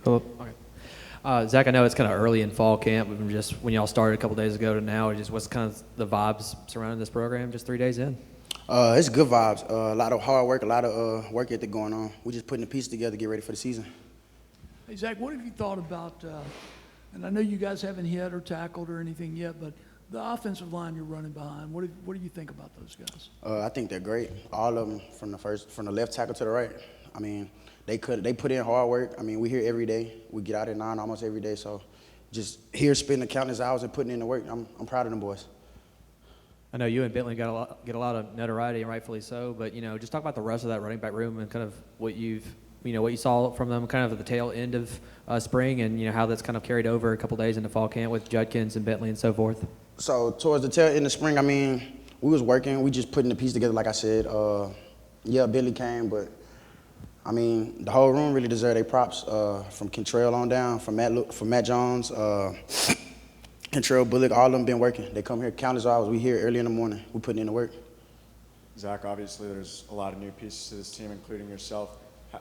Philip? Okay. Zach, I know it's kind of early in fall camp, but from just when y'all started a couple days ago to now, just what's kind of the vibes surrounding this program just 3 days in? It's good vibes. A lot of hard work, a lot of work ethic going on. We're just putting the pieces together to get ready for the season. Hey, Zach, what have you thought about, and I know you guys haven't hit or tackled or anything yet, but the offensive line you're running behind, what do you think about those guys? I think they're great. All of them from the left tackle to the right. I mean, they put in hard work. I mean, we here every day. We get out at 9 almost every day. So just here spending countless hours and putting in the work. I'm proud of them boys. I know you and Bentley get a lot of notoriety, and rightfully so. But just talk about the rest of that running back room and kind of what you saw from them, kind of at the tail end of spring, and how that's kind of carried over a couple days into fall camp with Judkins and Bentley and so forth. So towards the tail end of spring, I mean, we was working. We just putting the piece together, like I said. Yeah, Billy came, but I mean, the whole room really deserved their props. From Kentrell on down, from Matt Jones, Kentrell Bullock, all of them been working. They come here countless hours. We here early in the morning. We putting in the work. Zach, obviously there's a lot of new pieces to this team, including yourself.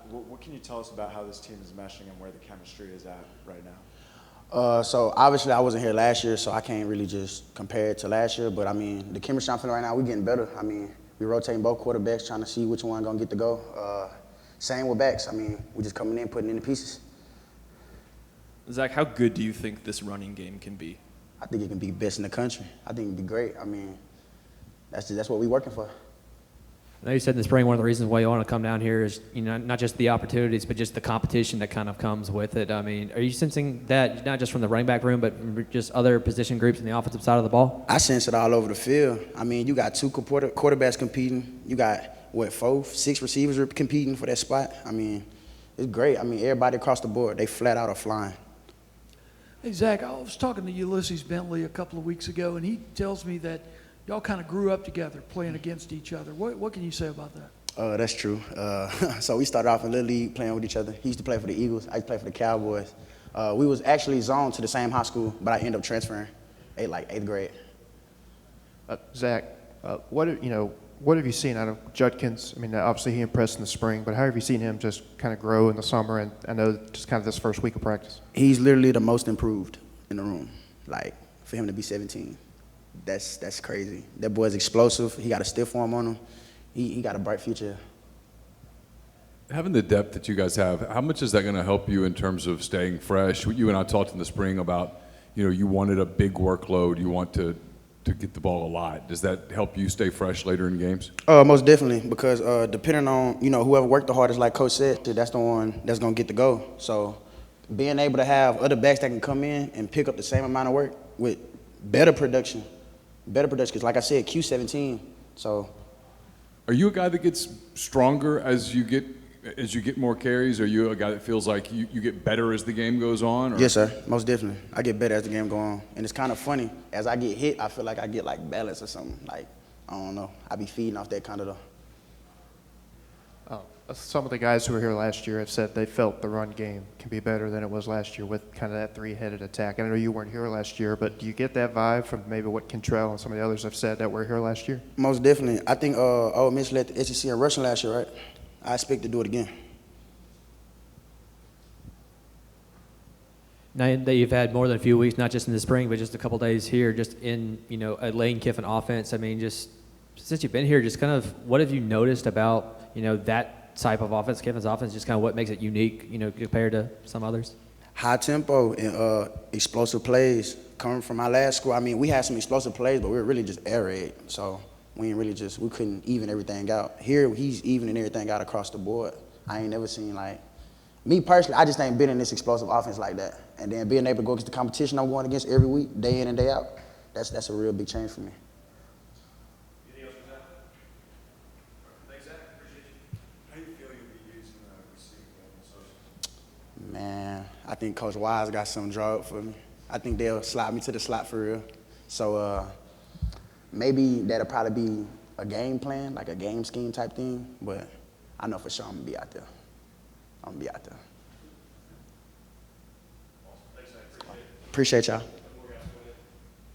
What can you tell us about how this team is meshing and where the chemistry is at right now? So obviously I wasn't here last year, so I can't really just compare it to last year. But I mean, the chemistry I'm feeling right now, we're getting better. I mean, we rotating both quarterbacks, trying to see which one gonna get to go. Same with backs. I mean, we just coming in, putting in the pieces. Zach, how good do you think this running game can be? I think it can be best in the country. I think it can be great. I mean, that's what we're working for. I know you said in the spring one of the reasons why you want to come down here is not just the opportunities, but just the competition that kind of comes with it. I mean, are you sensing that not just from the running back room, but from just other position groups in the offensive side of the ball? I sense it all over the field. I mean, you got 2 quarterbacks competing. You got 4, 6 receivers are competing for that spot. I mean, it's great. I mean, everybody across the board, they flat out are flying. Hey, Zach, I was talking to Ulysses Bentley a couple of weeks ago, and he tells me that y'all kind of grew up together playing against each other. What can you say about that? That's true. So we started off in Little League playing with each other. He used to play for the Eagles. I used to play for the Cowboys. We was actually zoned to the same high school, but I ended up transferring like 8th grade. Zach, what have you seen out of Judkins? I mean, obviously he impressed in the spring, but how have you seen him just kind of grow in the summer and I know just kind of this first week of practice? He's literally the most improved in the room. Like, for him to be 17, that's crazy. That boy's explosive. He got a stiff arm on him. He got a bright future. Having the depth that you guys have, how much is that going to help you in terms of staying fresh? You and I talked in the spring about, you wanted a big workload. You want to get the ball a lot. Does that help you stay fresh later in games? Most definitely, because depending on, whoever worked the hardest, like Coach said, that's the one that's going to get the go. So being able to have other backs that can come in and pick up the same amount of work with better production, because like I said, Q17, so. Are you a guy that gets stronger as you get more carries? Are you a guy that feels like you get better as the game goes on? Or? Yes, sir. Most definitely. I get better as the game goes on. And it's kind of funny. As I get hit, I feel like I get like balance or something. Like, I don't know. I be feeding off that kind of Some of the guys who were here last year have said they felt the run game can be better than it was last year with kind of that 3-headed attack. And I know you weren't here last year, but do you get that vibe from maybe what Kentrell and some of the others have said that were here last year? Most definitely. I think Ole Miss led the SEC in rushing last year, right? I expect to do it again. Now that you've had more than a few weeks, not just in the spring, but just a couple days here, just in a Lane Kiffin offense. I mean, just since you've been here, just kind of what have you noticed about that type of offense, Kiffin's offense, just kind of what makes it unique, compared to some others? High tempo and explosive plays. Coming from my last school, I mean, we had some explosive plays, but we were really just air raid. So we couldn't even everything out. Here, he's evening everything out across the board. I ain't never seen, me personally, I just ain't been in this explosive offense like that. And then being able to go against the competition I'm going against every week, day in and day out, that's a real big change for me. Anything else for Zach? Thanks, Zach. Appreciate you. How do you feel you'll be using the receiving game? Man, I think Coach Wise got something drawn up for me. I think they'll slide me to the slot for real. So maybe that'll probably be a game plan, like a game scheme type thing. But I know for sure I'm going to be out there. I'm going to be out there. Awesome. Thanks, Zach. Appreciate it. Appreciate y'all.